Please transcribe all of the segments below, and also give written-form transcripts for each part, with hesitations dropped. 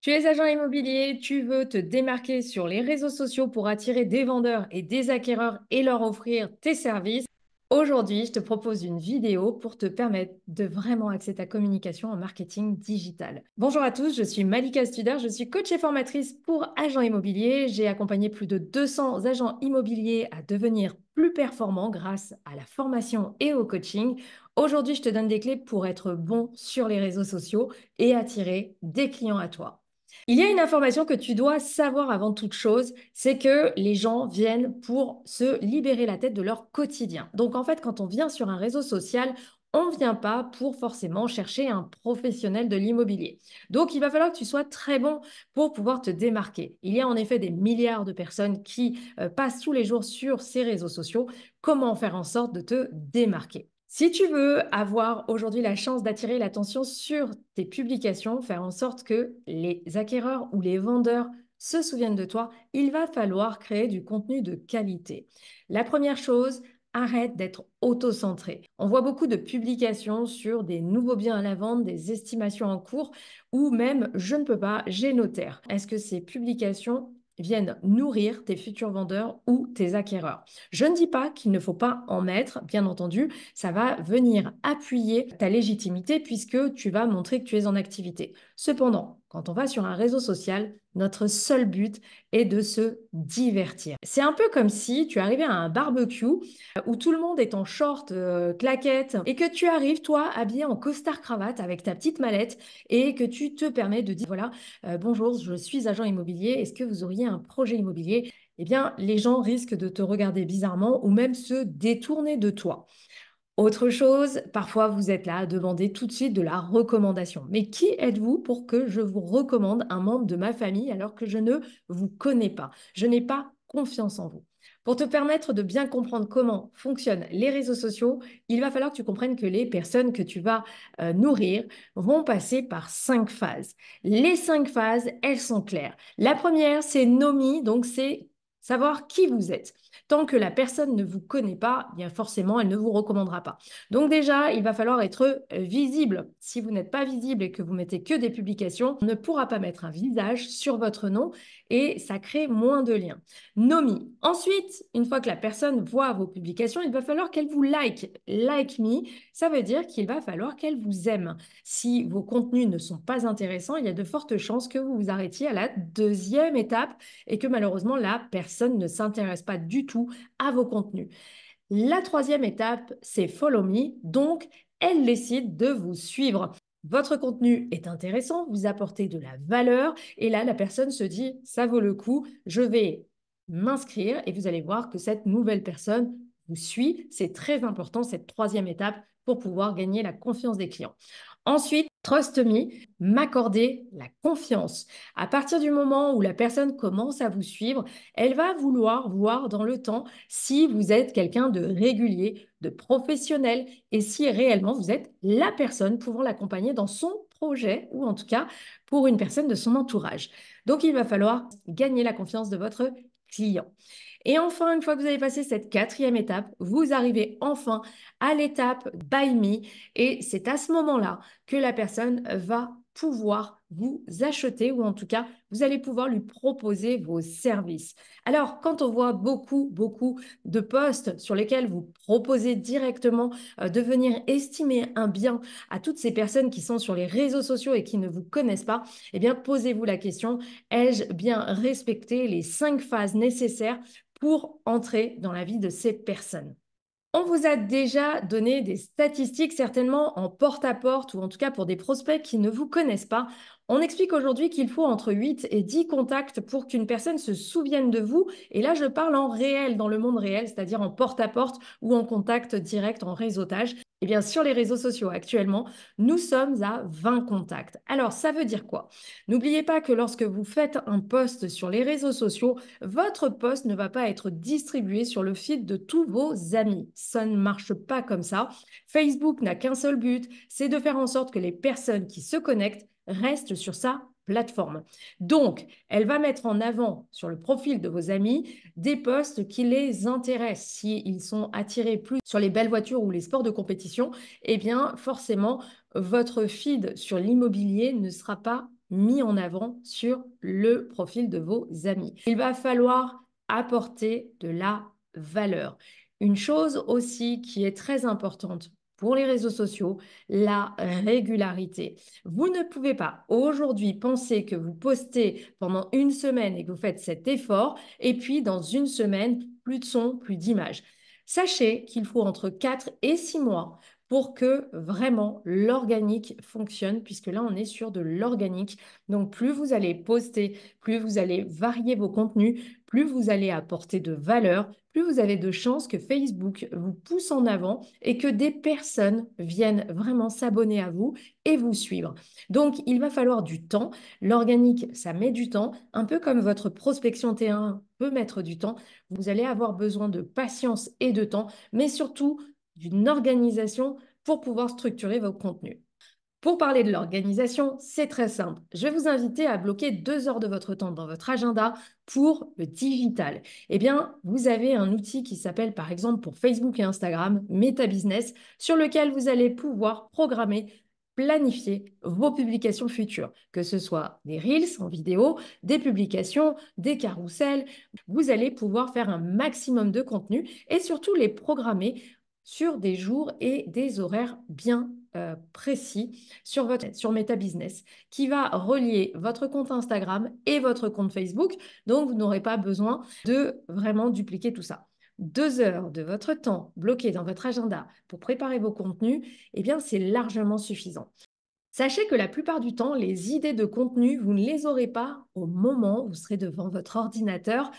Tu es agent immobilier, tu veux te démarquer sur les réseaux sociaux pour attirer des vendeurs et des acquéreurs et leur offrir tes services. Aujourd'hui, je te propose une vidéo pour te permettre de vraiment axer ta communication en marketing digital. Bonjour à tous, je suis Malika Studer, je suis coach et formatrice pour agents immobiliers. J'ai accompagné plus de 200 agents immobiliers à devenir plus performants grâce à la formation et au coaching. Aujourd'hui, je te donne des clés pour être bon sur les réseaux sociaux et attirer des clients à toi. Il y a une information que tu dois savoir avant toute chose, c'est que les gens viennent pour se libérer la tête de leur quotidien. Donc en fait, quand on vient sur un réseau social, on ne vient pas pour forcément chercher un professionnel de l'immobilier. Donc il va falloir que tu sois très bon pour pouvoir te démarquer. Il y a en effet des milliards de personnes qui passent tous les jours sur ces réseaux sociaux. Comment faire en sorte de te démarquer? Si tu veux avoir aujourd'hui la chance d'attirer l'attention sur tes publications, faire en sorte que les acquéreurs ou les vendeurs se souviennent de toi, il va falloir créer du contenu de qualité. La première chose, arrête d'être auto-centré. On voit beaucoup de publications sur des nouveaux biens à la vente, des estimations en cours ou même je ne peux pas, j'ai notaire. Est-ce que ces publications viennent nourrir tes futurs vendeurs ou tes acquéreurs? Je ne dis pas qu'il ne faut pas en mettre, bien entendu, ça va venir appuyer ta légitimité puisque tu vas montrer que tu es en activité. Cependant, quand on va sur un réseau social, notre seul but est de se divertir. C'est un peu comme si tu arrivais à un barbecue où tout le monde est en short, claquette, et que tu arrives, toi, habillé en costard-cravate avec ta petite mallette, et que tu te permets de dire, voilà, bonjour, je suis agent immobilier, est-ce que vous auriez un projet immobilier? Eh bien, les gens risquent de te regarder bizarrement ou même se détourner de toi. Autre chose, parfois vous êtes là à demander tout de suite de la recommandation. Mais qui êtes-vous pour que je vous recommande un membre de ma famille alors que je ne vous connais pas? Je n'ai pas confiance en vous. Pour te permettre de bien comprendre comment fonctionnent les réseaux sociaux, il va falloir que tu comprennes que les personnes que tu vas nourrir vont passer par 5 phases. Les 5 phases, elles sont claires. La première, c'est nommer, donc c'est savoir qui vous êtes. Tant que la personne ne vous connaît pas, bien forcément, elle ne vous recommandera pas. Donc déjà, il va falloir être visible. Si vous n'êtes pas visible et que vous mettez que des publications, on ne pourra pas mettre un visage sur votre nom et ça crée moins de liens. Nomi. Ensuite, une fois que la personne voit vos publications, il va falloir qu'elle vous like. Like me, ça veut dire qu'il va falloir qu'elle vous aime. Si vos contenus ne sont pas intéressants, il y a de fortes chances que vous vous arrêtiez à la deuxième étape et que malheureusement, la personne ne s'intéresse pas du tout à vos contenus. La troisième étape, c'est Follow Me. Donc, elle décide de vous suivre. Votre contenu est intéressant, vous apportez de la valeur et là, la personne se dit, ça vaut le coup, je vais m'inscrire et vous allez voir que cette nouvelle personne vous suit. C'est très important, cette troisième étape, pour pouvoir gagner la confiance des clients. Ensuite, Trust Me, m'accorder la confiance. À partir du moment où la personne commence à vous suivre, elle va vouloir voir dans le temps si vous êtes quelqu'un de régulier, de professionnel et si réellement vous êtes la personne pouvant l'accompagner dans son projet ou en tout cas pour une personne de son entourage. Donc, il va falloir gagner la confiance de votre client. Et enfin, une fois que vous avez passé cette quatrième étape, vous arrivez enfin à l'étape Buy Me et c'est à ce moment-là que la personne va pouvoir vous acheter ou en tout cas, vous allez pouvoir lui proposer vos services. Alors, quand on voit beaucoup de posts sur lesquels vous proposez directement de venir estimer un bien à toutes ces personnes qui sont sur les réseaux sociaux et qui ne vous connaissent pas, eh bien, posez-vous la question, ai-je bien respecté les 5 phases nécessaires pour entrer dans la vie de ces personnes? On vous a déjà donné des statistiques certainement en porte-à-porte ou en tout cas pour des prospects qui ne vous connaissent pas. On explique aujourd'hui qu'il faut entre 8 et 10 contacts pour qu'une personne se souvienne de vous. Et là, je parle en réel, dans le monde réel, c'est-à-dire en porte-à-porte ou en contact direct, en réseautage. Eh bien, sur les réseaux sociaux actuellement, nous sommes à 20 contacts. Alors, ça veut dire quoi? N'oubliez pas que lorsque vous faites un post sur les réseaux sociaux, votre post ne va pas être distribué sur le feed de tous vos amis. Ça ne marche pas comme ça. Facebook n'a qu'un seul but, c'est de faire en sorte que les personnes qui se connectent restent sur sa plateforme. Donc, elle va mettre en avant sur le profil de vos amis des posts qui les intéressent. S'ils sont attirés plus sur les belles voitures ou les sports de compétition, eh bien, forcément, votre feed sur l'immobilier ne sera pas mis en avant sur le profil de vos amis. Il va falloir apporter de la valeur. Une chose aussi qui est très importante pour les réseaux sociaux, la régularité. Vous ne pouvez pas aujourd'hui penser que vous postez pendant une semaine et que vous faites cet effort, et puis dans une semaine, plus de son, plus d'images. Sachez qu'il faut entre 4 et 6 mois pour que vraiment l'organique fonctionne, puisque là, on est sur de l'organique. Donc, plus vous allez poster, plus vous allez varier vos contenus, plus vous allez apporter de valeur, plus vous avez de chances que Facebook vous pousse en avant et que des personnes viennent vraiment s'abonner à vous et vous suivre. Donc, il va falloir du temps. L'organique, ça met du temps, un peu comme votre prospection terrain peut mettre du temps. Vous allez avoir besoin de patience et de temps, mais surtout d'une organisation pour pouvoir structurer vos contenus. Pour parler de l'organisation, c'est très simple. Je vais vous inviter à bloquer 2 heures de votre temps dans votre agenda pour le digital. Eh bien, vous avez un outil qui s'appelle, par exemple, pour Facebook et Instagram, Meta Business, sur lequel vous allez pouvoir programmer, planifier vos publications futures, que ce soit des Reels en vidéo, des publications, des carousels. Vous allez pouvoir faire un maximum de contenu et surtout les programmer sur des jours et des horaires bien précis sur Meta Business qui va relier votre compte Instagram et votre compte Facebook. Donc, vous n'aurez pas besoin de vraiment dupliquer tout ça. 2 heures de votre temps bloqué dans votre agenda pour préparer vos contenus, eh bien, c'est largement suffisant. Sachez que la plupart du temps, les idées de contenu, vous ne les aurez pas au moment où vous serez devant votre ordinateur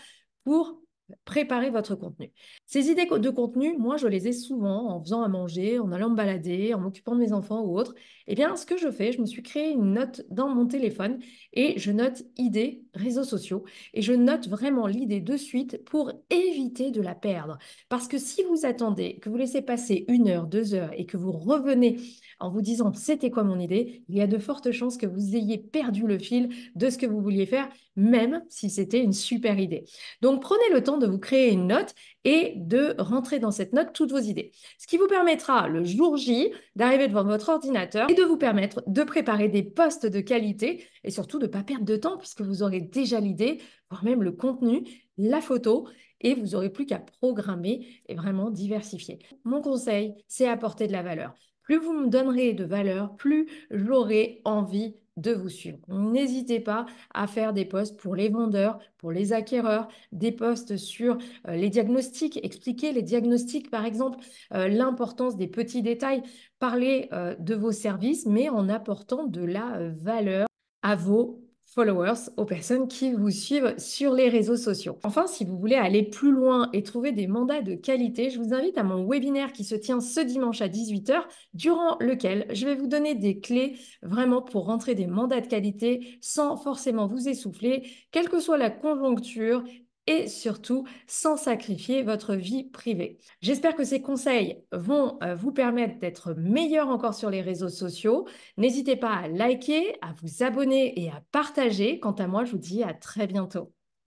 pour préparer votre contenu. Ces idées de contenu, moi, je les ai souvent en faisant à manger, en allant me balader, en m'occupant de mes enfants ou autre. Eh bien, ce que je fais, je me suis créé une note dans mon téléphone et je note idées, réseaux sociaux, et je note vraiment l'idée de suite pour éviter de la perdre. Parce que si vous attendez, que vous laissez passer 1 heure, 2 heures et que vous revenez en vous disant c'était quoi mon idée, il y a de fortes chances que vous ayez perdu le fil de ce que vous vouliez faire, même si c'était une super idée. Donc prenez le temps de vous créer une note et de rentrer dans cette note toutes vos idées. Ce qui vous permettra le jour J d'arriver devant votre ordinateur et de vous permettre de préparer des posts de qualité et surtout de ne pas perdre de temps puisque vous aurez déjà l'idée, voire même le contenu, la photo et vous n'aurez plus qu'à programmer et vraiment diversifier. Mon conseil, c'est apporter de la valeur. Plus vous me donnerez de valeur, plus j'aurai envie de vous suivre. N'hésitez pas à faire des posts pour les vendeurs, pour les acquéreurs, des posts sur les diagnostics, expliquer les diagnostics par exemple, l'importance des petits détails, parler de vos services, mais en apportant de la valeur à vos followers, aux personnes qui vous suivent sur les réseaux sociaux. Enfin, si vous voulez aller plus loin et trouver des mandats de qualité, je vous invite à mon webinaire qui se tient ce dimanche à 18 h, durant lequel je vais vous donner des clés vraiment pour rentrer des mandats de qualité sans forcément vous essouffler, quelle que soit la conjoncture et surtout sans sacrifier votre vie privée. J'espère que ces conseils vont vous permettre d'être meilleur encore sur les réseaux sociaux. N'hésitez pas à liker, à vous abonner et à partager. Quant à moi, je vous dis à très bientôt.